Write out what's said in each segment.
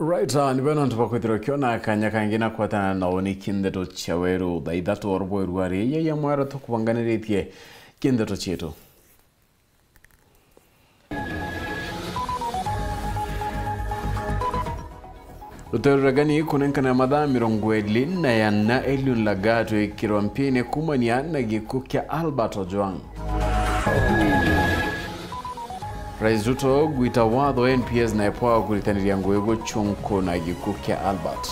Right, ni bano ntubakwithira kiona kanya kangina kwatana na oni kindeto chaweru thaithatu orbo irwari ya mwara tukubanganiritie kindeto chetu. Uteragani kunenkana mathaa 24 Eliud Lagat wikirwa mpini kumania na gikuo kia Albert Ojwang. Rais Ruto gwita watho NPS na epoa kuritaniria nguego chunko na gikuo kia Albert.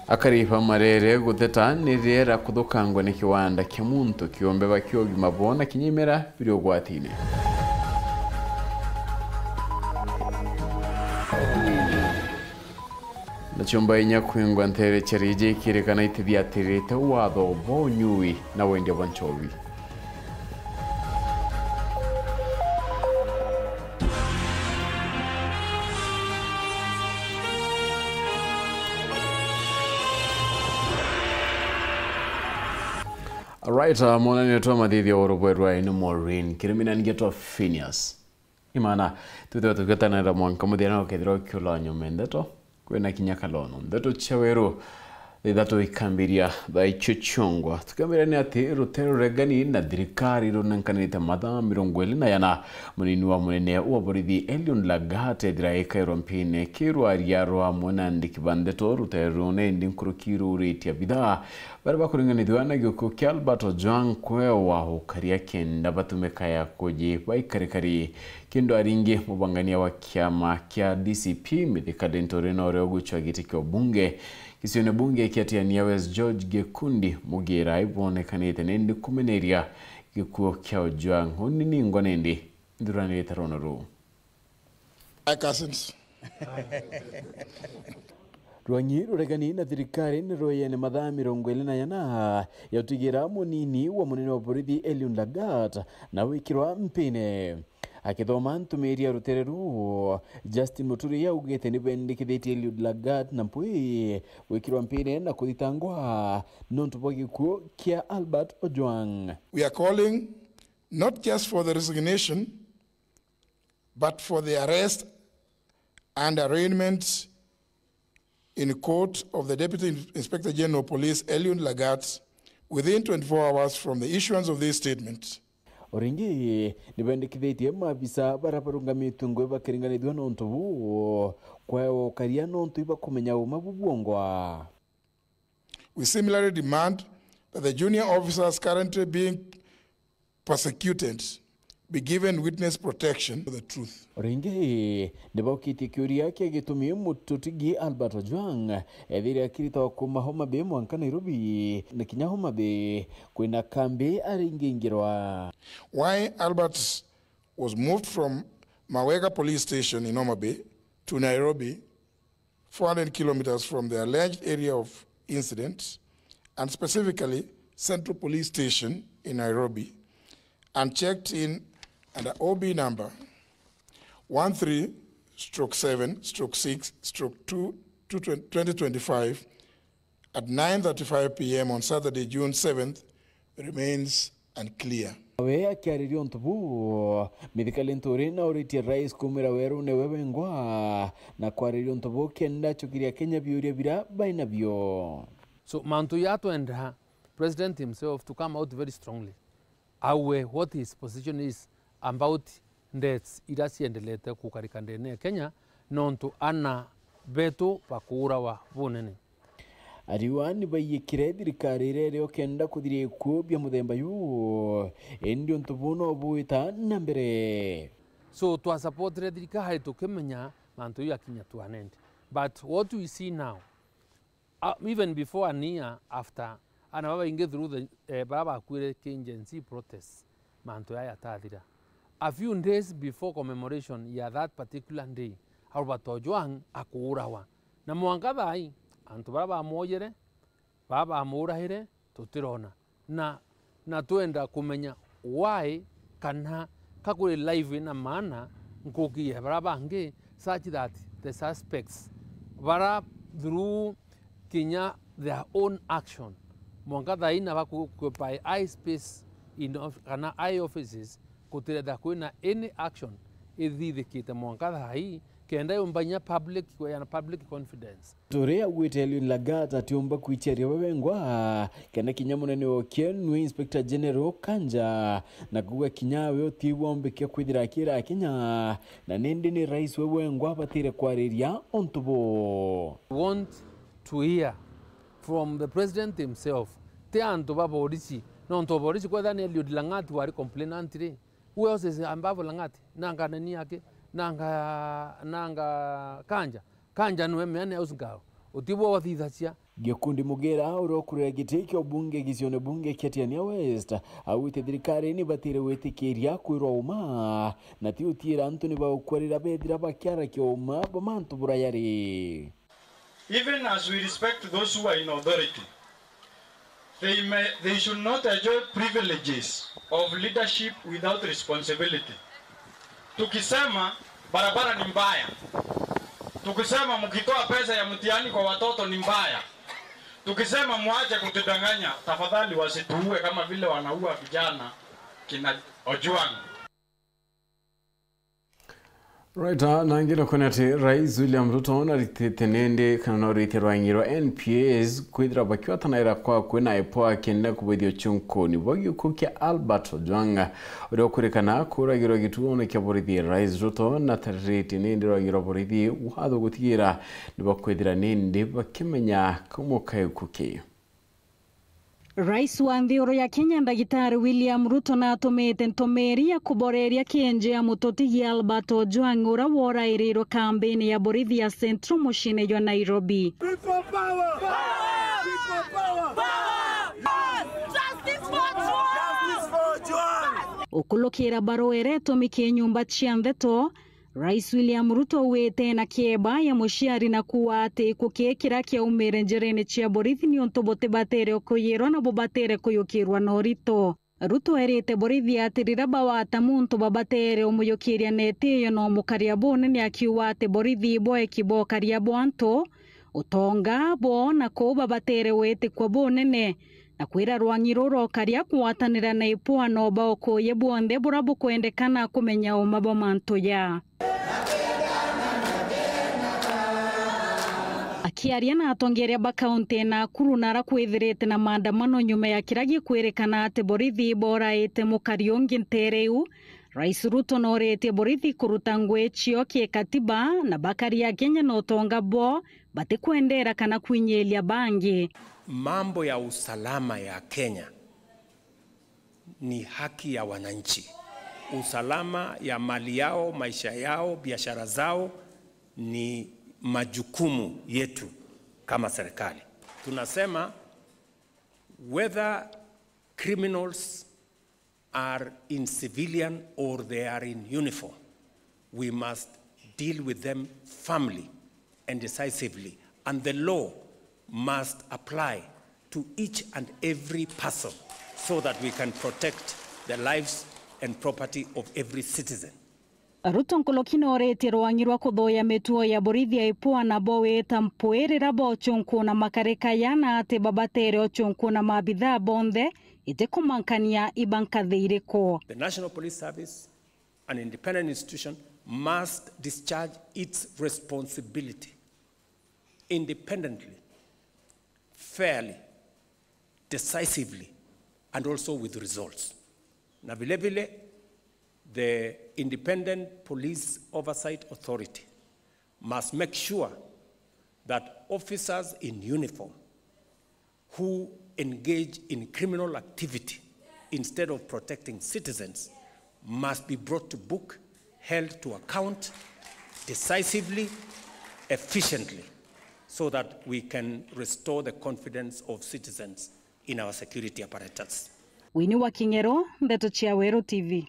Akarifa marere guteta nirera kuthukangwa ni kiwanda kia muntu kiombeba kiogima bona kinyimera biri ogwatine. Na chumba inya kwingwa ntere cherije kirikana itithia tirite watho bonyui na wende banchovi. Alright, mwana neto madhithi orobwerwa inu Maureen kirimina ngeto Phineas. Imana tutata na mwanka muthina ukethira ukula nyomendeto kwena kinyakalono ndeto chaweru thato ikambiria baichuchungwa tukamira ni ati Rutero regani na thirikari runankanite mathaa 24 munini wa munene wa borithi Eliud Lagat ethiraika mpine kirwaria rwa mwanandi kibandeto Rutero ne ndinkurukiru ritia bidhaa baraba kuringanithwa na gikuo kia Albert Ojwang kwewa ukaria kenda batumeka ya koji baikarikari kindo aringi mubangania wa kiama kia DCP mithikadentore na oreo guchwa giti kia bunge kisione bunge kiatia West George Gekundi mugira ibonekanite nendi kumeneria gikuo kia Ojwang hunini ngwanendi ndurani taronoru. My cousins. Rwanyi ruregani na thirikari ni royene mathaa 24 yautigira munini wa munene wa borithi Eliud Lagat na wikirwa mpine. Akithoma ntumiria Rutereru Justin Muturi yaugite ni bendikithitie Eliud Lagat na mpui wikirwa mpine na kuthitangwa nontu bwa gikuo kia Albert Ojwang. We are calling not just for the resignation but for the arrest and arraignment in court of the Deputy Inspector General of Police Eliud Lagat within 24 hours from the issuance of this statement. Oringi nibendikithitie mabisa barabarungamitu ngwe bakiringanithwa nontu bu kwa ukaria nontu iba kumenya umabubwongwa. We similarly demand that the junior officers currently being persecuted be given witness protection to the truth. Oringi nibaukiti kiuria kia gitumi mututigi Albert Ojwang ethira kirita kuma Homa Bay mwanka Nairobi na kinya Homa Bay kwina kambi aringingirwa. Why Albert was moved from Mawega police station in Homa Bay to Nairobi, 400 kilometers from the alleged area of incident, and specifically Central Police Station in Nairobi, and checked in under OB number 13/7/6/2/2025 at 9:35 p.m. on Saturday, June 7th, remains unclear. We akiaririo ntubu mithikali nturi na uritie rais kumira weru ne webengwa na kwaririo ntubu kenda chukiria Kenya biuria bira baina bio. So mantu yato and president himself to come out very strongly awe what his position is about deaths irasiendelete kukarika ndene ya Kenya nontu ana beto pakura wa bunene. Ariwani bayikire thirikari rero kenda kuthiria ikuo bia muthemba yu endio ntubuno buita na mbere. So to support thirikari tukimenya mantu ya Kenya tuanende. But what we see now, even before a year after ana baba inge through the baba kwire Kengency protests mantu ya tathira. A few days before commemoration ya that particular day, Albert Ojwang akuurawa. Na mwangatha ai antu baba amojere baba amurahire tutirona na tuenda kumenya why kana kakure live na maana nkuki baba nge such that the suspects bara through Kenya their own action mwangatha ina bakuoccupy I space kana eye offices kutireda kwina any action ithithikite mwanka thai kenda yumbanya public confidence Torea witeli lagata tiomba kuicheria wewengwa kena kinyamunene okienu Inspector General Kanja na kuwa kinyawe otiwombe kia kwithira kira Kenya na nindi ni rais wewengwa batire kwariria ontubo. Want to hear from the president himself te anto baborisi no nto borisi kwa dhani Eliud Lang'ati wari complainant re who else is ambavo Lang'ati nanga nani yake nanga Kanja nwe mene ausngao utibo wathithacia Gikundi Mugera urokurira gitiki obunge gicione bunge Kiatiania West awite thirikari ni batire wetikiria kwirwa uma na ti utira Anthony baukwarira bethira bakiara kioma bamantu burayari. Even as we respect those who are in authority, they should not enjoy privileges of leadership without responsibility. Tukisema barabara ni mbaya, tukisema mkitoa pesa ya mtihani kwa watoto ni mbaya, tukisema muache kutudanganya, tafadhali wasituue kama vile wanaua vijana kina Ojwang. Right, nangiro konati Rais William Ruto na ritenende kana ritirwa ngiro NPS kwithira bakiwa tanaira kwa kwena epoa kenda kubethio chunko ni bogyo kukia Albert Ojwang uri okurikana kuragiro gituone kya borithi Rais Ruto na ritenende ragiro borithi watho gutigira ni bakwithira nende bakimenya kumuka kuki. Rais wa Nthiro ya Kenya Ndagitari William Ruto na atumite ntomeri ya kuboreria kienje ya mutoti Albert Ojwang ura wora iriro kampeni ya borithi ya Central mushine ya Nairobi. People power! People power! Justice for Ojwang! Ukulokera baroere tomike nyumba cia Ntheto, Rais William Ruto wete na kieba ya mushiari na kuwa ate kukekira kia umere njerene chia borithi ni ontobote batere okoyero na bobatere koyokirwa no Rito. Ruto erete borithi atirira bawata muntu babatere omuyokiria nete yo no mukaria bone ni akiwa ate borithi boe kibo karia bwanto utonga bo na ko babatere wete kwa bonene na kwira rwangiroro karia kuwatanira na ipua no baoko ye bonde burabu kuendekana kumenya umabo manto ya akiaria na atongeria bakaunti na kurunara kwithirite na maandamano nyuma ya kiragi kwerekana ate borithi bora ete mukariongi ntereu. Rais Ruto norete borithi kuruta ngwechio kie katiba na bakari ya Kenya no tonga bo bate kuendera kana kwinyelia bangi. Mambo ya usalama ya Kenya ni haki ya wananchi. Usalama ya mali yao, maisha yao, biashara zao ni majukumu yetu kama serikali. Tunasema whether criminals are in civilian or they are in uniform, we must deal with them firmly and decisively, and the law must apply to each and every person so that we can protect the lives and property of every citizen. Ruto nkolokino orete rwangirwa kuthoya mituo ya borithi ya ipua na bowe tampoerera bochonko na makareka yana ate babatere ochonko na mabitha bonde ite kumankania ibankatheireko. The National Police Service, an independent institution, must discharge its responsibility independently, fairly, decisively, and also with results. Na vile vile, the Independent Police Oversight Authority must make sure that officers in uniform who engage in criminal activity instead of protecting citizens must be brought to book, held to account decisively, efficiently, so that we can restore the confidence of citizens in our security apparatus. Wini wa Kingero, Ndeto Chiawero TV.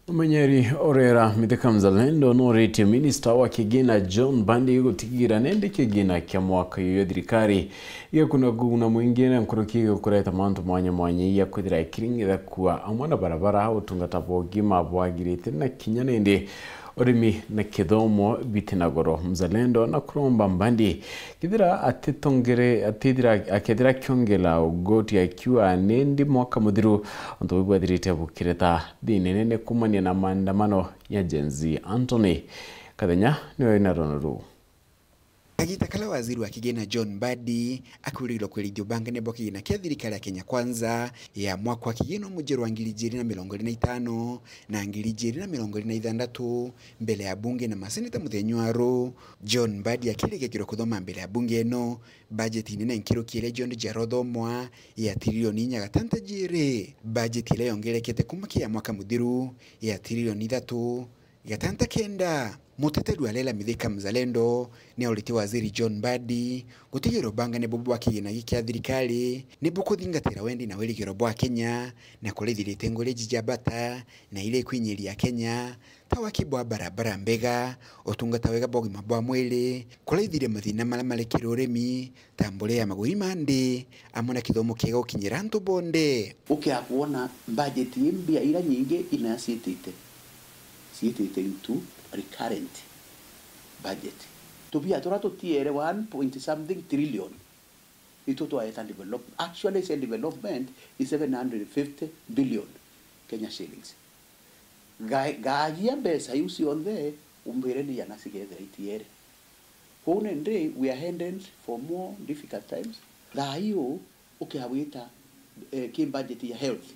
Mwenyeri orera Mithika Mzalendo norete Minister wa Kigina John Bandi gutigira nende kigina kya mwaka yo thirikari yakuna guna mwingine nkurukiga kureta mantu mwanya ya kwithira ikiringitha kuwa amwana barabara utungata bogima bwagirite na kinya nende urimi na kithomo bitinagoro mzalendo na kuromba mbandi kithira akethira kiongela ugoti akiwa nendi mwaka muthiru onto wibwathirite bukireta thinene kumania na maandamano ya Gen Z. Anthony Kathenya niwe ina ronoru. Kagita kala waziri wa kigeni John Mbadi akurirwo kwirithio bangane bwa kigina kia thirikari ya Kenya Kwanza ya mwaka wa kigeni mujeru wa 2025 na 2026 mbele ya bunge na maseneta muthenywaru. John Mbadi akiregekirwo kuthoma mbele ya bunge eno budget nene nkiro kile John Jarothomwa ya trilioni 4.6. Budget ile yongerekete kumakia mwaka muthiru ya trilioni 3.9. Muteteri wa Lela Mithika Mzalendo ni uliti waziri John Mbadi gutigiro bangane bobo wa kigina gikya thirikari ni bukuthingatira wendi na wirigiro bwa Kenya na kurithirite ngore jijabata na ile kwinyiria Kenya tawa kibwa barabara mbega otungata wega bogi mabwa mwili kurithire mathina malamalekiro urimi tambule ya maguri mande amona kithomo kiega ukinyira ntu bonde ukiakuona budget mbia ira nyingi inasitite into recurrent budget. To be to tiere 1.something trillion. Ito to development. Actually, development is 750 billion Kenya shillings. Gaya besa you see on there, umbereni yanasigeza itiere. Honende, we are heading for more difficult times. Gaio, ukiawita kim budget ya health.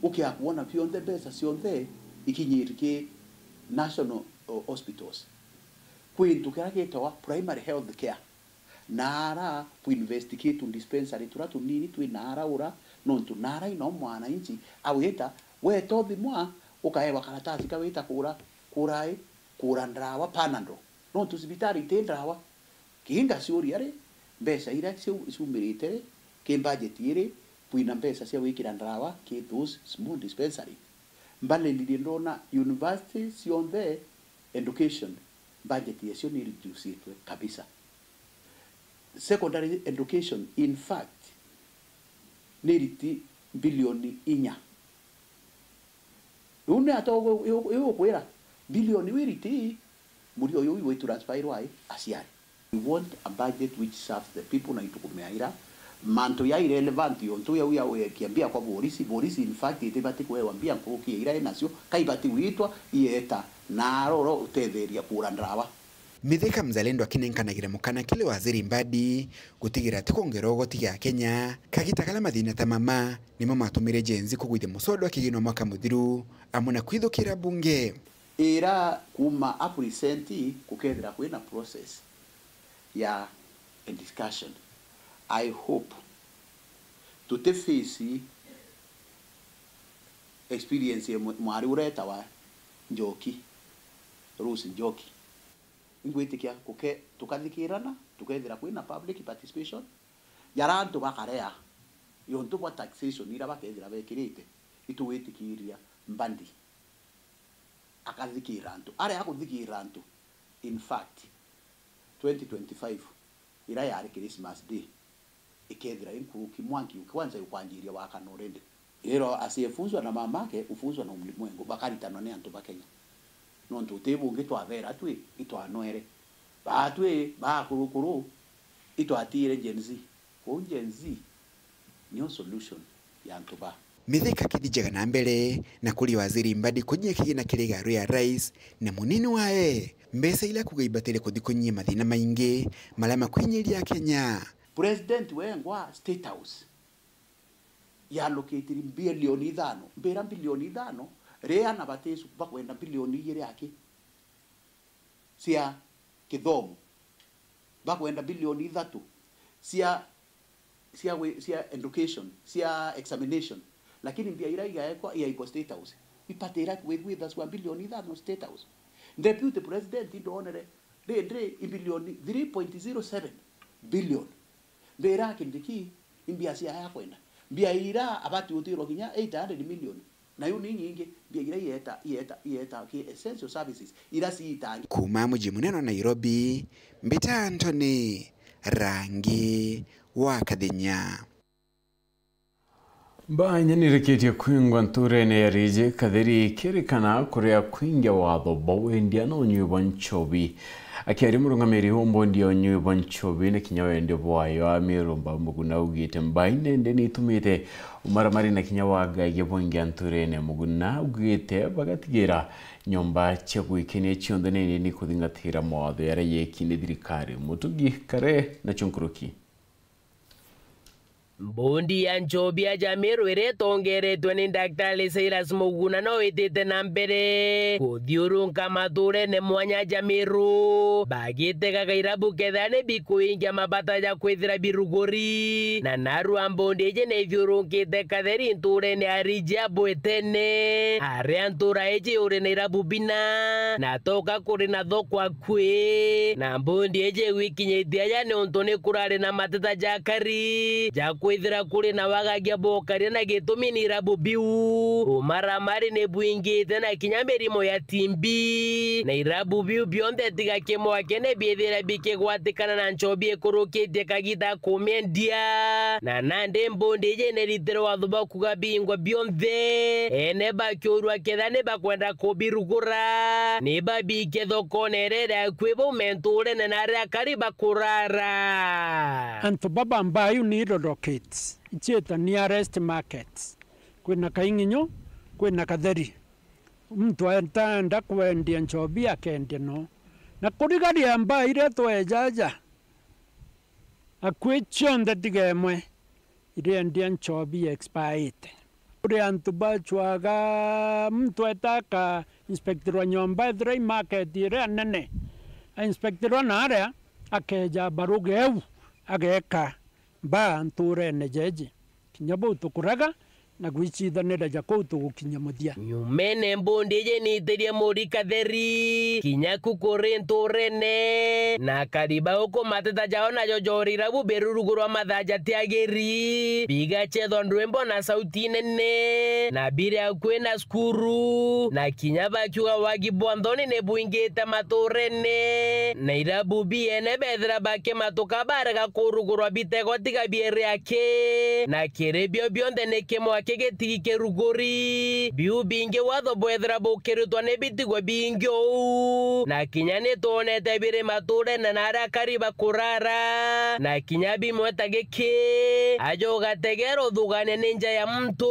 Ukiakuona beyond the besa si on there, ikinyirike national hospitals. Queen tukiragetwa primary health care. Nara pu investigate un dispensary turatu nini tu nara ura non tu nara ino mwana inchi aweta we tobi mwa ukaewa karatasi kaweta kura ndawa panando non tu sibitari tendrawa kinga siuri yare besa ira sumirite ke budget ire pu ina besa sia wiki ndawa ke those small dispensary mbale lidindona university sion the education budget yesio ni reduce it kabisa. Secondary education in fact niriti bilioni 4 une atogo yo kwera bilioni wiriti muri oyo we transfer why asiari. We want a budget which serves the people na itukumeaira manto ya irrelevant yonto ya uya kiambia kwa borisi in fact itebati kwa wambia nkuki ira nasio kaibati witwa ieta naroro utetheria kura ndawa. Mithika Mzalendo akinenkanagire mukana kile waziri Mbadi gutigira tikongero goti ya Kenya kagita kala mathina tamama nimo matumire Gen Z kugwithia musodo akigino mwaka muthiru amuna kwithukira bunge era kuma apresenti kukethira kwina process ya a discussion. I hope to te face experience ya mwari ureta wa Njoki Rusi Njoki ingwitikia kuke tukathikirana tukethira kwina public participation yarantu bakarea yontu kwa taxation ira bakethira bekirite ituwitikiria Mbadi akathikirantu are akuthikirantu. In fact 2025 ira yari Christmas day ikethira inkuruki mwangi kwanza yukwanjiria wakanorende ero asiyefunzwa na mamake ufunzwa na ulimwengu bakaritano ne antu bakenya nontu tebu ngitwavera twi itwanoere batwe bakurukuru itwatire Gen Z ko Gen Z niyo solution ya antu ba. Mithika kidijega na mbele na kuli waziri Mbadi kunye kigina kirigaru ya rais na munini wae mbesa ila kugaibatele kudikunye mathina maingi malama kwinyiria Kenya. President wengwa State House ya allocate bilioni 5 mbera bilioni 5 rea na batesu bakwenda bilioni 2 yake sia kithomo bakwenda bilioni 3 sia education sia examination lakini mbia ira yaekwa iko State House ipatera with us 1 bilioni 5 State House. Deputy President indonere de bilioni 3.07 billion mbera kindiki imbia sia yakwenda mbia ira abati utiro kinya 800 million na yo nyingi mbia ira yeta ki essential services ira siitangi. Kuma muji muneno Nairobi Mbita Anthony Rangi wa Kathenya. Banya niriketi kwingwa nturene ya rije kadhiri kirikana kurea kwingia watho bawe ndiano onyuwa nchobi. Akiari murungamiri humbo ndio onyuwa nchobi na kinyawe ndio bwayo amirumba muguna ugite mbaine ndeni itumite umaramari na kinyawa gage bongia nturene muguna ugite bagatigira nyomba chegwikene chiondone ni kudingatira mwatho yara yekine dirikari mutugi kare na chunkuruki. Mbondi ya nchobi ya Jamiru iretongeretwe ni Daktari Cyrus Muguna no itite na mbere kuthiurunka maturene mwanya Jamiru bagite irabu kethane bikuingia mabata ya kwithira birugori na narua mbondi eje ne thiurunkite katheri nturene arija bwetene aria ntura eje uri na irabu bina na toka kuri na thokwa kwi na mbondi eje wikinyitia ya ne untone kurare na mateta jakari kwithira kuri na wagagia bokari na gitumi ni irabu biu umaramari ne buingite na kinyamerimo ya timbi na irabu biu bionde tiga kemo akene biethira bike gwatikana na nchobi ekurukitie kagita kumendia na nande mbondi je ne litero wathuba kuga bingwa bionde ene bakiurwa kethane bakwenda kubirugura ne babike thokonerera kwibo menture na nare kariba kurara anto baba mbayu ni rocket cheta nearest markets kwina kainginyo kwina katheri mtu enda kwendia nchobi akende no na kurigari amba ire twejaja akwechonde tigemwe ire ndia nchobi expired uri antu bachwaga mtu etaka inspector wa nyomba dry market ire nene inspector na area akeja barugeu ageka ba nture nejeje kinyabo tukuraga na gwichithanira jako tugukinya muthia nyumene mbondi je nitirie muri katheri kinyaku kuri nturene na kariba uko mateta jao na jojorira buberurugurwa mathaja tiageri biga chetho ndwembo na sauti nene na bire akwena skuru na kinyaba kiwa wagi bondoni ne buingita maturene na irabu biene bethra bake matuka baraga kurugurwa bitego tiga biere yake na kirebio bionde ne kemo kegeti kerugori biu binge watho bwethra bukiritwa ne bitigwa bingyo na kinyane tone tabire mature na nara kariba kurara na kinyabi mwetage ke ajo gategero thugane ninja ya mtu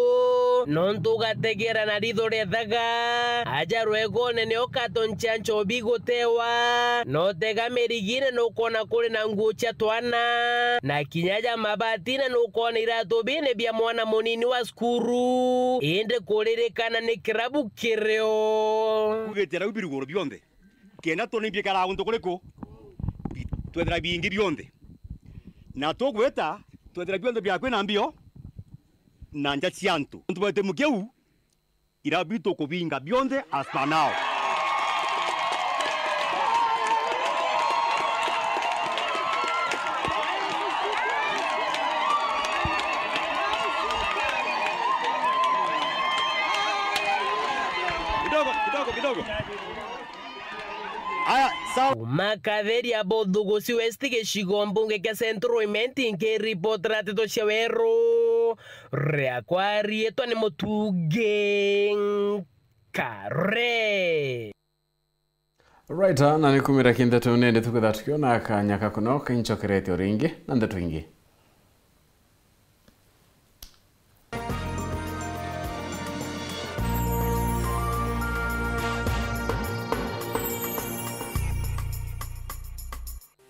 nontu gategera na ridhore thaga aja rwegone ne okatoncha nchobi gotewa no tega merigine no kona kule na ngucha twana na kinyaja mabatine no kona irato bine bia mwana monini wa skuru ende korerekana ne kirabu kireo kugetera ubirugoro bionde kena toni biekara unto koleko twethera bingi bionde na togweta twethera bionde byakwe na mbio na nja ciantu ntubete mukeu irabito kubinga bionde hasta now. Kidogo. Aya, sawa. Makatheri ya Bodhugusi West geshigo mbunge kia Central Imenti nke report rateto shawero reakwari eto ni motuge kare. Right, na nikumira kindetu nende tukudhatukio na kanyaka kunoka inchokereti oringi na ndetu ingi.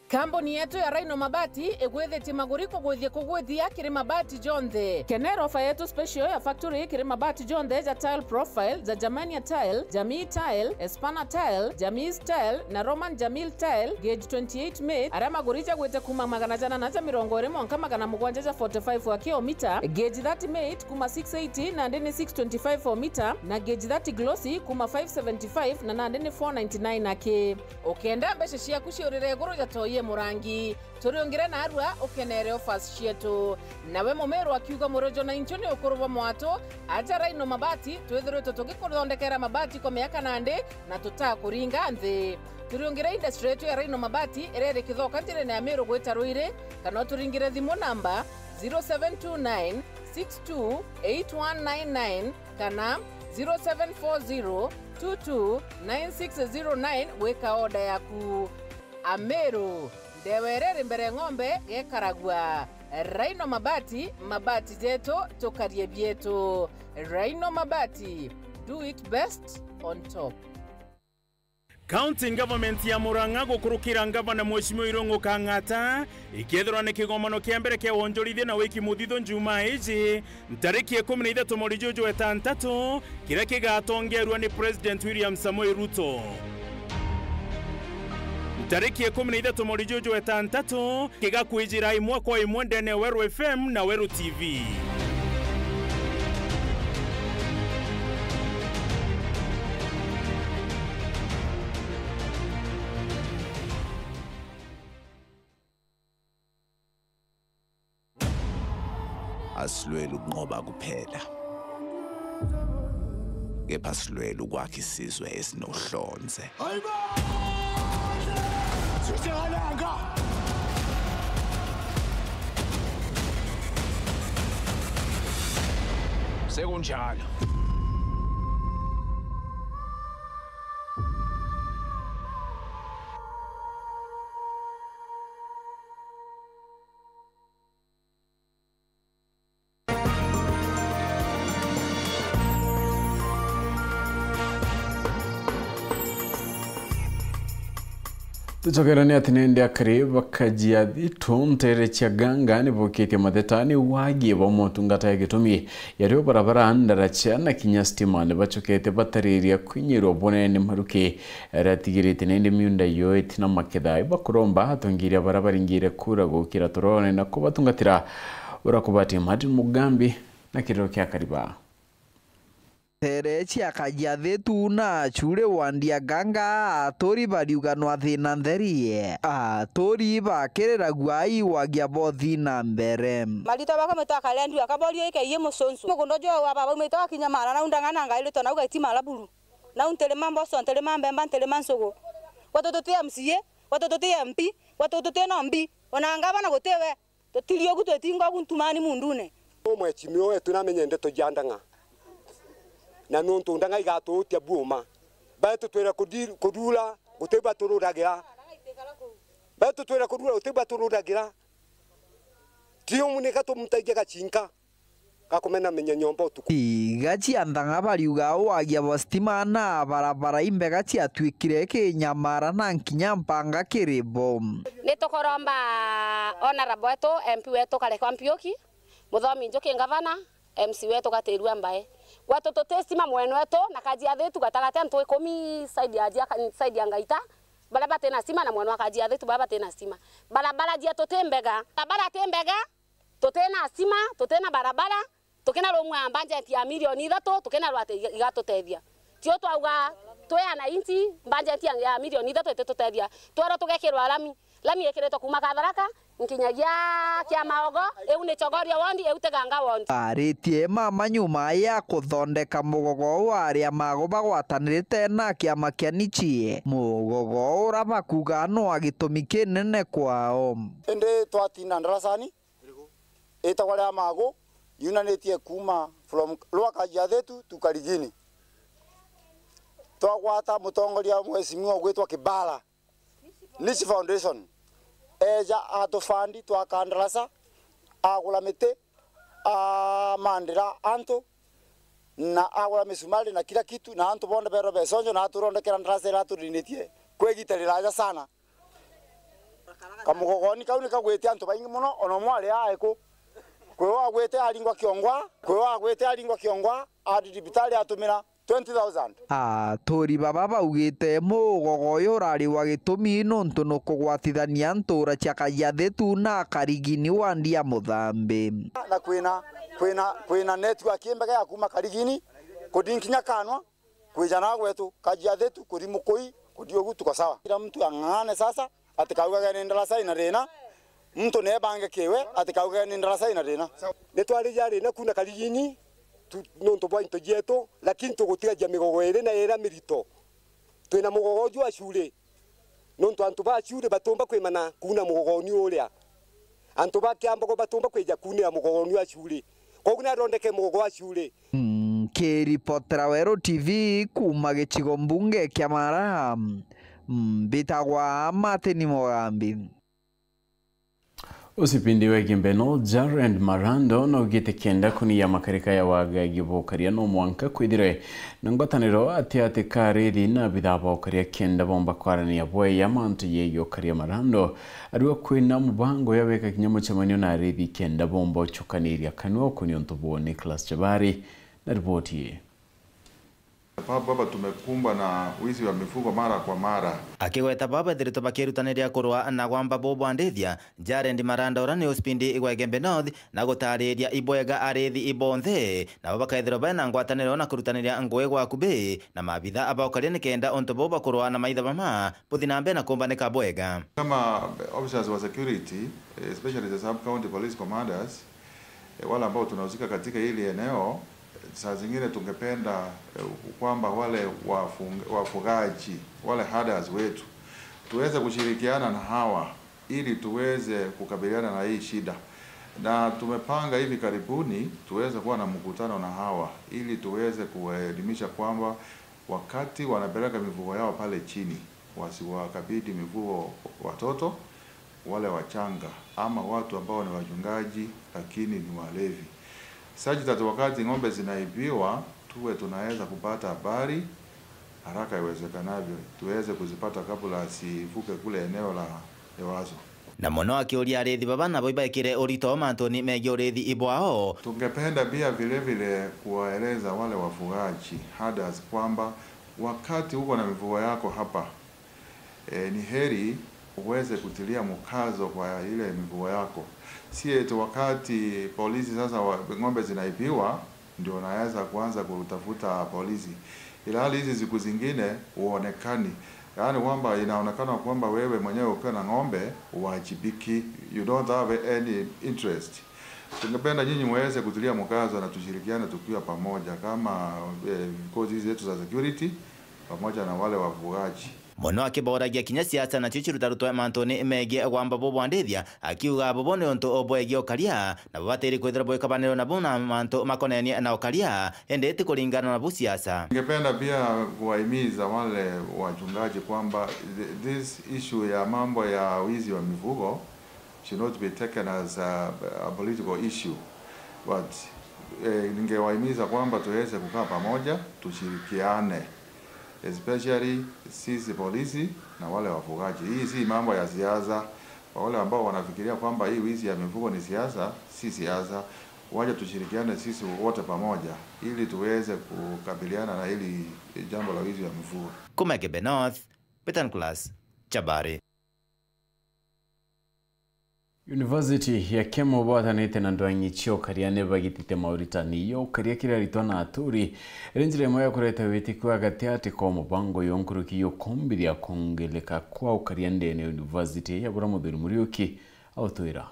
Kamboni yetu ya Rhino Mabati egwethete maguriko gwethie kugwethia kiri mabati jonthe kenero ofa yetu special ya factory kiri mabati jonthe ja tile profile za Germania tile, Jamii tile, Espana tile, Jamii tile na Roman Jamil tile gauge 28 made ara maguricha gwete kuma magana jana na mirongo ire monka magana mugwanja 45 wa kilomita gauge 30 made kuma 680 na ndene 625 for meter na gauge 30 glossy kuma 575 na ndene 499 ake okenda beshe cia kuciurire guru ja toye murangi turiongire na arua ukenere offers cietu nawe mumero akiuga murojo na inchoni ukuruva mwato aja Rhino Mabati twethirwe tugikuthondekera mabati kwa miaka nande na tutakuringa nthi turiongire industry yetu ya Rhino Mabati irere kithoka njire na Meru gwita Ruire kana turingire thimu namba 0729 628199 kana 0740229609 weka oda yaku. Ameru ndewerere mbere ng'ombe gekaragwa. Rhino Mabati, mabati jeto tokarie bieto. Rhino Mabati, do it best on top. County government ya Murang'a gukurukira ngavana Mheshimiwa Irungu Kang'ata ikethirwa ni kigomano kia mbere kia wonjorithia na wiki muthithu njuma iji tariki 13 mweri Juju wetantatũ kiria kigatongerwa ni President William Samoei Ruto. Tariki 13 mweri Juju wetantatũ kigakwijira imwe kwa imwe ndene Weru FM na Weru TV. Asilwela ukunqoba kuphela, kepha silwela ukwakha isizwe esinohlonze. Sekunjalo. Tuchokerani atinende akari bakajiathi tuntere chiaganga ni bukete madetani wagi ba motungata ya gitumi yario barabara andara chana kinya stima ne bachokete batariria kwinyiro bonene maruke ratigirite nende miunda yo etina makedai bakuromba hatongiria barabara ingire kura gukira torone na kubatungatira urakubati Martin Mugambi na kiriro kya kariba. Terechi akajiathi tuna chure wandia ganga atori bariugano athina ntherie atori bakerera guai wagia bothi na mbere malito baka metaka lendu akaborio ikaiye musonsu mugondo jo baba metaka kinyamara na undangana ngaile tona ugaitima laburu na untele mambo so untele mambe mbantele mansogo watoto te MCA watoto te MP watoto te nombi onanga bana gotewe totilio gutetinga guntumani mundune omwe chimio wetu namenye ndeto jandanga na nuntu ndanga igato tia buma bato twera kudula uteba tururagira bato twera kudula uteba tururagira tio muneka to mutaje gachinka gakomena menya nyomba utuku gachi andanga bariuga wagia bostima na barabara imbega cia twikire kinyamara na nkinya mpanga kiribo nitokoromba honorable wetu MP wetu kale kwa Mpioki muthomi njoki ngavana MC wetu gatirua mbae watoto testima mwenu wetu na kajiathi tu gatagate antu 10 side ya ngaita barabara tena stima na mwenu akajiathi tu barabara tena stima barabara jia totembega barabara tembega totena stima totena barabara tokena romwe ambanje ya milioni 3 tokena rwate igatotethia tio twauga twoyana inti mbanje ya milioni 3 tetotethia twara tugekirwa lami ekireto kuma Katharaka nkinyagia kia maogo eu ne chogoria wondi eu teganga wondi aritie mama nyuma ya kuthondeka mugogo waria mago bagwatanirite na kiama kia Nichie mugogo urabakuga no agitumi kinene kwao ende twatina ndarasani etagwara mago yunanetie kuma from lwaka jathetu tukarigini twagwata mutongoria mwesimiwa gwetwa Kibala Nichi Foundation eja atofandi twakandarasa agula mite mandira anto na agula misumari na kila kitu na anto bonda bero besonjo na turondekera ndarasa ira turinitie kwegitarira aja sana kamugogoni kauni kagwete anto baingi muno ono mwale aeko kwewa gwete alingwa kiongwa adibitali atumira 20,000 tori baba baugite mugogo yorari wa gitumi nontu no kugwatithania ntura cia kajiathi tu na karigini wandia muthambi na kwina network imbega ya kuma karigini kudinkinya kanwa kwijana gwetu kajiathi tu kuri mukoi kudiogu tuko sawa kila mtu angane sasa atikauga ni ndarasa ina rena mtu ne bange kewe atikauga ni ndarasa ina rena netwari yari na kuna karigini nonto bwainto jeto lakini tugutiga jamigogo ere na era mirito twina mugogo jwa shure nonto antu ba shure batomba kwimana kuna mugogo ni uria antu ba kiambo batomba kweja kuna mugogo ni wa shure koguna rondeke mugogo wa shule. Kiripotera Wero TV kuma gĩcigo mbunge kĩa Mara, mbitagwa Martin Mogambi. Usipindi wegimbe Jared Marando no gite kenda kuni ya makarika ya waga gibokaria no mwanka kwidire ngwataniro ati kariri na bidaba okaria kenda bomba kwarani ya bwe ya mantu yeyo karia Marando ariwa kwina mubango ya weka kinyamo chamanyo na arithi kenda bomba chukaniria kanwa kuni ontobo Nicholas Chabari na ripoti. Baba tumekumba na wizi wa mifugo mara kwa mara. Akigweta baba thirito bakirutanĩria kurwa na gwamba bobo andithia Jared Marando ora ni uspindi igwegembe North na gutariria ibwega arithi ibonthe na bakaithiro bana ngwatanĩro na kurutanĩria ngwe gwa kube na mabitha abaokaria ni kenda onto bobo kurwa na maitha mama buthina na kumbanika bwega. Kama officers wa security, especially the sub county police commanders, wale ambao tunahusika katika hili eneo, saa zingine tungependa kwamba wale wafugaji, wale herders wetu tuweze kushirikiana na hawa ili tuweze kukabiliana na hii shida, na tumepanga hivi karibuni tuweze kuwa na mkutano na hawa ili tuweze kuelimisha kwamba wakati wanapeleka mifugo yao pale chini wasiwakabidhi mifugo watoto, wale wachanga ama watu ambao ni wachungaji lakini ni walevi. Sajita wakati ng'ombe zinaibiwa tuwe tunaweza kupata habari haraka iwezekanavyo tuweze kuzipata kabla asivuke kule eneo la Ewazo. Na mono akiuria arithi baba na boibaikire urito mantoni megie urithi ibwao. Tungependa pia vile vile kuwaeleza wale wafugaji herders kwamba wakati uko na mifugo yako hapa ni heri uweze kutilia mkazo kwa ile mifugo yako. Si eti wakati polisi sasa ng'ombe zinaibiwa ndio naweza kuanza kutafuta polisi. Ila hali hizi siku zingine uonekani. Yaani kwamba inaonekana kwamba wewe mwenyewe ukiwa na ng'ombe uwajibiki, you don't have any interest. Tungependa nyinyi muweze kutilia mkazo na tushirikiane tukiwa pamoja kama vikosi zetu za security pamoja na wale wafugaji. Mono akiboragia kinya siasa na chichirutaruto mantoni megie gwamba bobo andithia akiuga bobo ni onto obwege okaria na babateri kwethera boy kabanero na bona manto makoneni na okaria endete kulingana na busiasa. Ningependa pia kuwahimiza wale wachungaji kwamba this issue ya mambo ya wizi wa mifugo should not be taken as a political issue, but ningewahimiza kwamba tuweze kukaa pamoja tushirikiane, especially sisi polisi na wale wafugaji. Hii si mambo ya siasa. Wale ambao wanafikiria kwamba hii wizi ya mifugo ni siasa, si siasa. Waje tushirikiane sisi wote pamoja ili tuweze kukabiliana na hili jambo la wizi wa mifugo. Kumegebe North, Petan Class, Chabari. University ya Kemo bwatanite na ndwanyichio kariane bagitite Mauritania yo karia kira ritwana aturi renjire moya kureta witiku agati ati ko mubango yonkuruki yo kombiria kongeleka kwa ukariande ne university ya Buramuthuri Muriuki autoira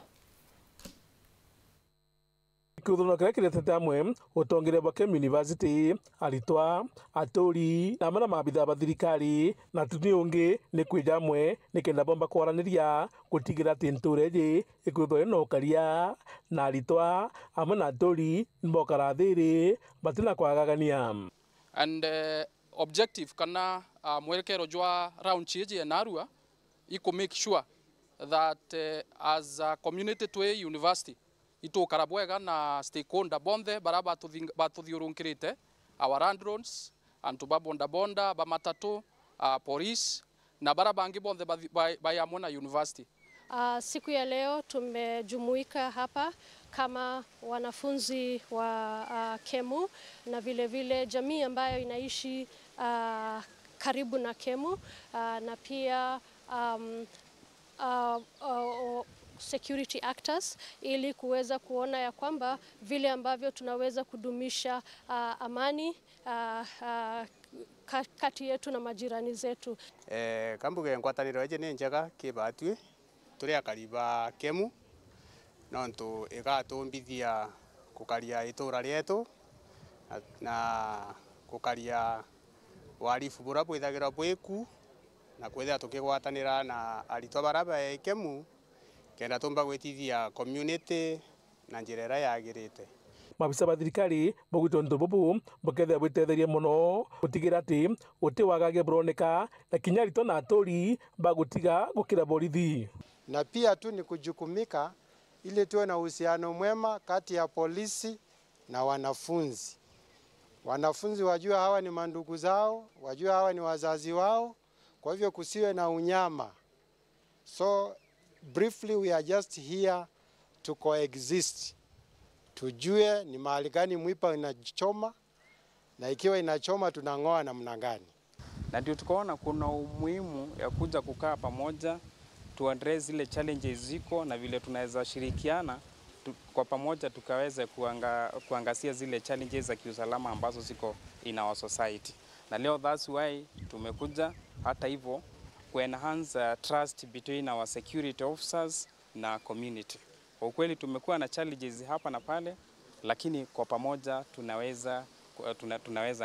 Kuthuna kira kiretete amwe utongere Bakem University aritwa aturi na mana mabitha bathirikari na tuni ungi ni kwija amwe ni kenda bomba kwaraniria gutigira tintureje ikuthwe no karia na aritwa amana aturi mbokarathiri batina kwagagania and objective kana mwelekero jwa round cheje narua iko make sure that as a community to a university ito karabwega na stakeholder bonde baraba batuthiurunkirite our landlords and tubabonda bonda ba matatu police na baraba angi bonde bayamwe na university. Siku ya leo tumejumuika hapa kama wanafunzi wa Kemu na vile vile jamii ambayo inaishi karibu na Kemu na pia security actors ili kuweza kuona ya kwamba vile ambavyo tunaweza kudumisha amani kati yetu na majirani zetu. Kambuge ngwataniro eje ni njega kibatwi turi akariba Kemu nontu igatumbithia kukaria itura rietu na kukaria warifu bura bwithagira bwiku na kwethia tukigwatanira na aritwa baraba Kemu kenda tumba gwetithia community na njira ira yagirite. mabisa ba thirikari bogwitwo ntububu bokethe bwitetherie muno gutigira ati uti wagage broneka na kinyarito na atori bagutiga gukira borithi. Na pia tu ni kujukumika ili tuwe na uhusiano mwema kati ya polisi na wanafunzi. Wanafunzi wajua hawa ni mandugu zao, wajua hawa ni wazazi wao, kwa hivyo kusiwe na unyama. So briefly we are just here to coexist. Tujue ni mahali gani mwipa inachoma na ikiwa inachoma tunang'oa namna gani. Na ndio tukaona kuna umuhimu ya kuja kukaa pamoja to address zile challenges ziko na vile tunaweza shirikiana kwa pamoja tukaweza kuangazia zile challenges za kiusalama ambazo ziko in our society. Na leo that's why tumekuja hata hivyo ku enhance trust between our security officers na community. Kwa ukweli tumekuwa na challenges hapa na pale, lakini kwa pamoja tunaweza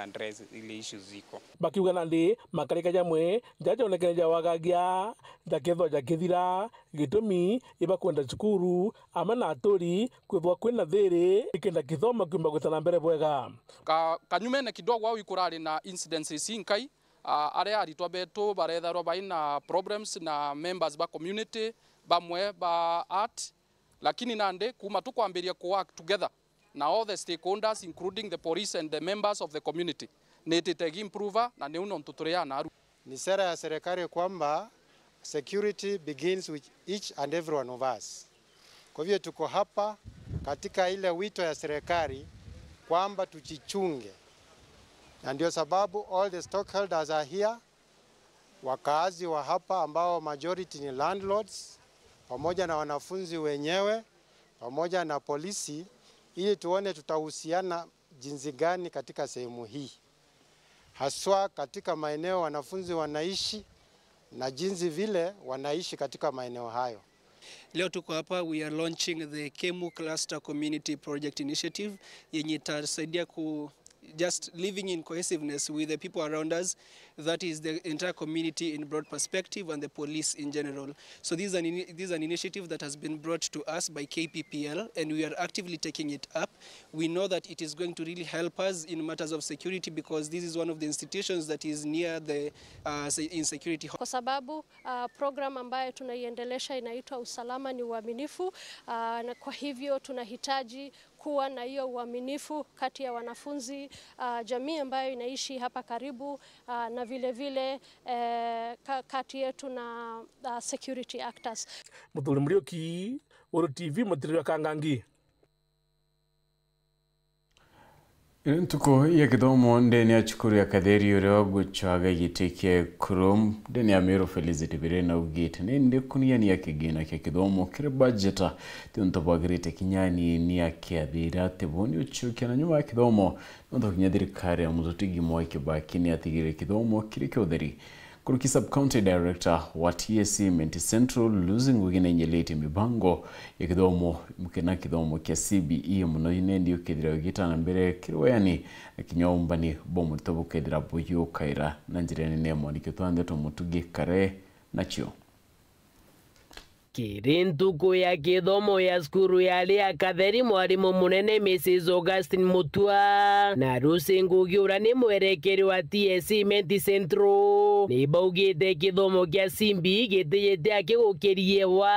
address ile issues ziko. Bakiuga nandi makarika jamwe jajonekereja wagagia jaketho jakithira gitumi iba kwenda cukuru amana atori kwithwa kwina thiri ikenda kithoma kumba gutana mbere bwega. Kanyumene kidogo au ikurari na incidences inkai aria aritwa betu baretharwa baina problems na members ba community bamwe ba art, lakini nande kuma tukwambiria ku work together na all the stakeholders including the police and the members of the community netitegi improve na ne uno tutoriana. Ni sera ya serikali kwamba security begins with each and every one of us. Kwa hivyo tuko hapa katika ile wito ya serikali kwamba tujichunge, na ndio sababu all the stockholders are here, wakazi wa hapa ambao majority ni landlords, pamoja na wanafunzi wenyewe, pamoja na polisi, ili tuone tutahusiana jinsi gani katika sehemu hii, haswa katika maeneo wanafunzi wanaishi na jinsi vile wanaishi katika maeneo hayo. Leo tuko hapa, we are launching the Kemu Cluster Community Project Initiative yenye itasaidia ku just living in cohesiveness with the people around us, that is the entire community in broad perspective and the police in general. So this is an initiative that has been brought to us by KPPL and we are actively taking it up. We know that it is going to really help us in matters of security because this is one of the institutions that is near the insecurity. Kwa sababu program ambayo tunaiendelesha inaitwa usalama ni uaminifu, na kwa hivyo tunahitaji kuwa na hiyo uaminifu kati ya wanafunzi, jamii ambayo inaishi hapa karibu, na vile vile kati yetu na security actors. Muthuri Muriuki, Uru TV, Mutiriro Kangangi. Ntuko ya kithomo ndeni ya chukuru ya katheri urewa guchaga yitike kurum ndeni ya Meru Felicity Birena ugite nende kunia ni ya kigina kia kithomo kire budgeta tuntobagirite kinyani ni ya kiathira teboni uchukia na nyuma ya kithomo nondo kinyathirikari ya muzutigi mwa Kibaki ni atigire kithomo kire kiotheri kuruki sub-county director wa TSC Menti Central losing wigine nyeleti mibango ya kithomo mkena kithomo kia CBE muno inendi ukithira ugita na mbere kirwayani kinyombani bomu tobu kedira buyu kaira na njirani nemo nikitwande tumutugi kare nachio. Kirintuko ya kithomo ya skuru yale ya katheri mwarimu munene Mrs. Augustine Mutua na Rusi Ngugiura ni mwerekeri wa TSC Menti Central ni baugite kithomo kia simbi gitiyete akigukiriewa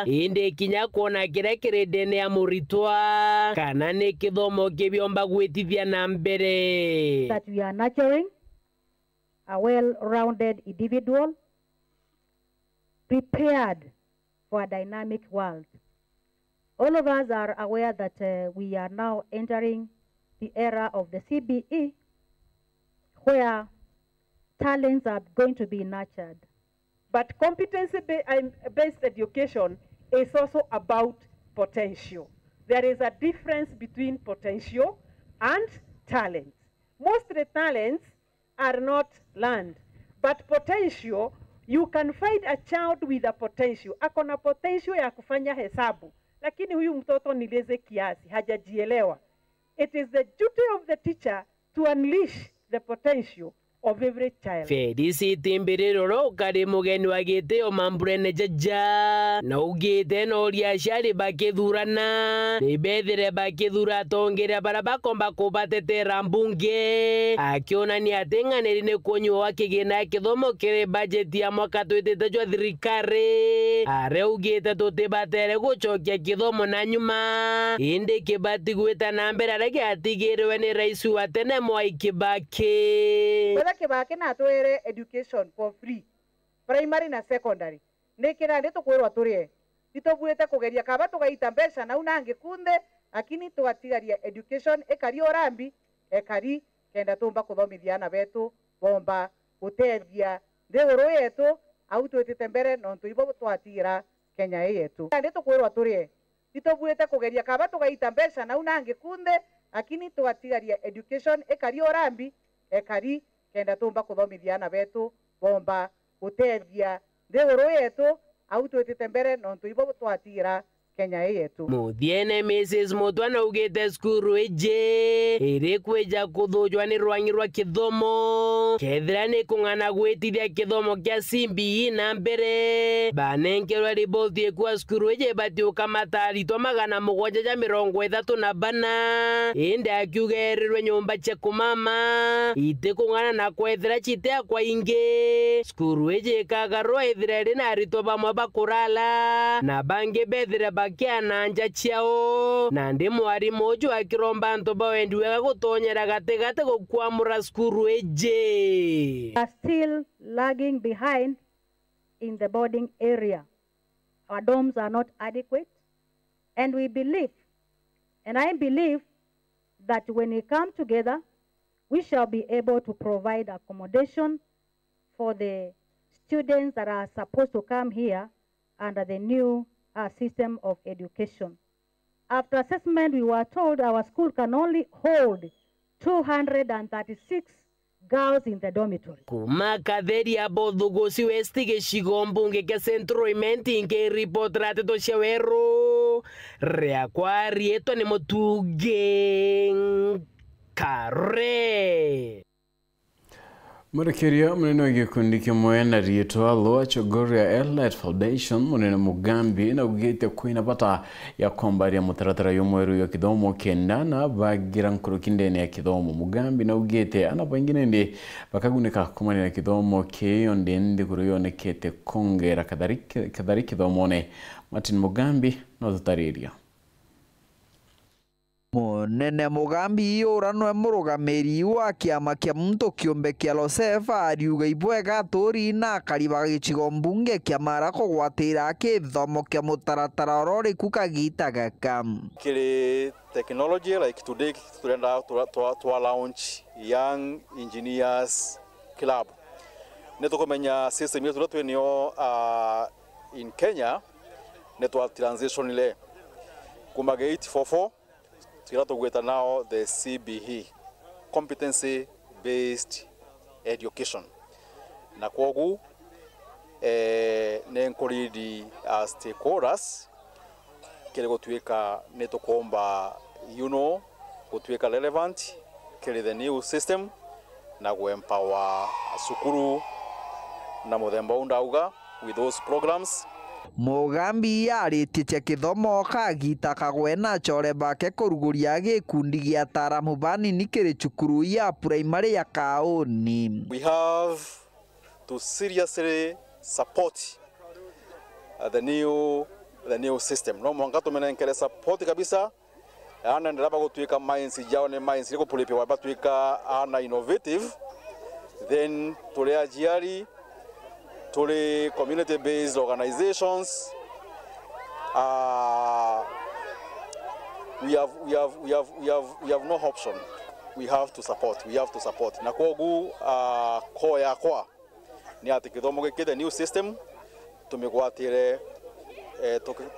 inde kinya kuona kire kiridene ya muritwa kana ni kithomo kibiomba gwitithia na mbere. That we are nurturing a well-rounded individual prepared for a dynamic world. All of us are aware that we are now entering the era of the CBE, where talents are going to be nurtured. But competency-based education is also about potential. There is a difference between potential and talent. Most of the talents are not learned, but potential, you can find a child with a potential. Akona potential ya kufanya hesabu, lakini huyu mtoto ni leze kiasi, hajajielewa. It is the duty of the teacher to unleash the potential of every child. Felicity Mbiriro kari mugeni wa gitio Mamburene Jaja na ugite no ria ciari bakithurana ni bethire bakithura tongere bara bakomba kubatetera mbunge akionania ati ng'aniri ni kunywa kigina kithomo kiri budget ya mwaka twitite jwa thirikari are ugite tutibatere gucokia kithomo na nyuma indi Kibati gwita na mbere arege atigirwe ni rais wa tene Mwai Kibaki Kibaki na twere education for free primary na secondary nikira ndi tukwirwa turie itobuete kugeria kaba tugaita mbeca na unange kunde lakini twatigaria education ekari orambi ekari kenda tumba kuthomithia na betu bomba gutethia ndiguru yetu au twitite mbere no tuibo twatigira Kenya yetu ndi tukwirwa turie itobuete kugeria kaba tugaita mbeca na unange kunde lakini twatigaria education ekari orambi ekari kenda tumba kuthomithia na betu bomba gutethia ndiguru yetu au twitite mbere no tuibo twatigira Kenya yetu Muthiene Mrs. Mutwana ugite skuru eje iri kweja kuthujwa ni rwangi rwa kithomo kethira ni kung'ana gwitithia kithomo kia CBE na mbere banenkerwa riboti kwa skuru eje batiuka mataritwa 730 na bana indi akiugerirwe nyumba cia kumama ite kung'ana na kwethira chitea kwa ingi skuru eje kagarwa ithira rina aritwa bamwe bakurala na bangi bethire bakiana nja ciao na ndi mwarimu uju akiromba nto bawendi wega gutonyera gategate gukwamura skuru eje are still lagging behind in the boarding area. Our dorms are not adequate, and we believe, and I believe, that when we come together, we shall be able to provide accommodation for the students that are supposed to come here under the new system of education. After assessment, we were told our school can only hold 236 girls in the dormitory. Kuma katheri ya Bothugusi West gicigo mbunge kia Central Imenti nke report rateto cia weru ria kwa rieto ni Mutuge Kare Murekeria munene wa gikundi kimwe na rietwa Loa Chogoria Elite Foundation munene Mugambi na ugite kwina bata ya kombaria mutaratara y'umweru ya kithomo kendana bagira nkurukindene ya kithomo Mugambi na ugite ana bangine ndi bakaguneka kumanira kithomo keyo ndi kuruyonekete kongera kadari kithomone Martin Mugambi no tutariria Munene Mugambi iuranwe murugamiri wa kiama kia mto kiumbe kia Losefa ariuga ibwega turi na kariba gicigo mbunge kia Marako gwatira kithomo kia mutaratara orori kukagita gaka kiri technology like today turenda to launch young engineers club netukomenya system yetu twenio in Kenya netwa transition ile kumage 844 Tirato gweta now the CBE, competency based education. Na kwogu ne encourage stakeholders kile gotweka neto komba gotweka relevant kile the new system na go empower sukuru na muthemba undauga with those programs. Mugambi aritiche kithomo kagita kagwena chore bake kuruguria gikundi gia taramu banini kiri cukuru ya primary ya Kaoni. We have to seriously support the new system. No mwangato menenkele support kabisa. Ana ndiraba gutwika minds jao ne minds liko pulipe wa batwika ana innovative then tolea jiari to community-based organizations. We have no option. We have to support. Na kwogu ko yakwa ni ati kithomo giki the new system tumigwatire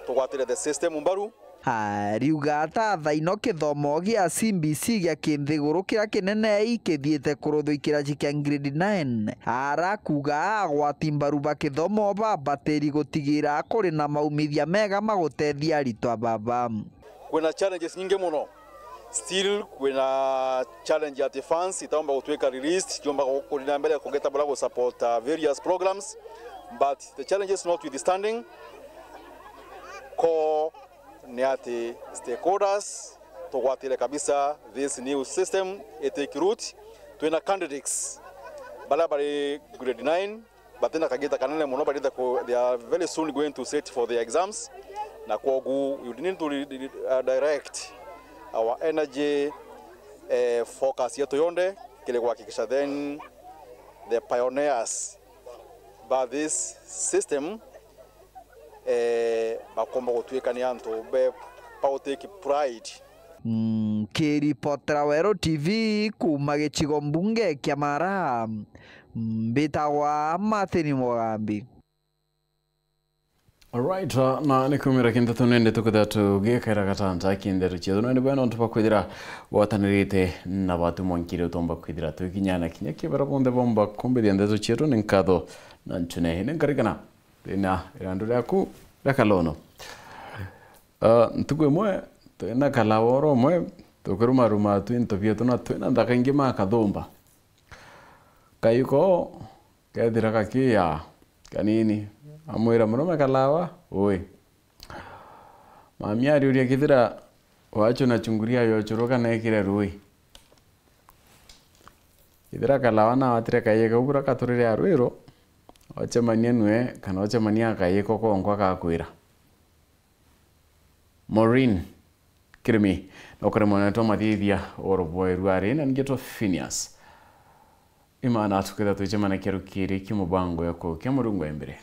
tugwatire the system mbaru Ariuga thaino kithomo gia CBC gia kinthiguru kira kinene ikithiete kuruthukira kia grade 9 arakuga agwatimbaru ba kithomo bateri gutigira kuri na maumithia mega magutethia aritwa baba kwina challenges nyingi muno still kuna challenge ya funds itaomba kutuweka released jomba kulina mbele kugeta bala support various programs, but the challenges notwithstanding ko niati stakeholders to watile kabisa this new system take root tuena candidates bala bari grade 9 batena kageta kanene mono bari they are very soon going to sit for the exams na kogu you need to direct our energy focus yetu yonde kile kuhakikisha then the pioneers by this system bakomba kutuika ni anto be pauteki pride. Kiripotera Wero TV kuma gĩcigo mbunge kĩa Mara, mbĩtagwa Martin Mugambi. Alright, na nikumira kinta tunende tukudatu gĩkaira gatanta kindero chiedo nende bwana ntupa kwithira watanirite na batu monkire utomba kwithira tukinyana kinya kibara bonde bomba kumbe ndezo chiedo ninkado na ntune ninkarikana ina irandu yaku rakalono ntukwe mwe tena kalaworo mwe tukuruma ruma twinto vyetu na twina ndakangima kadomba kayuko kadira kakia kanini amwira muno kalawa oi mami ari uri kithira wacho na chunguria yo choroka na ikire rui kithira kalawa na atire kayeka ubura katurire arwiro wacha manienwe kana wacha mania kayeko ko ngwa kakwira Maureen Kirimi nokore mwana to mathithia oroboi ruare na ngeto Phineas imana tukitha tuchemana kerukiri kimubango yako kemurungu embere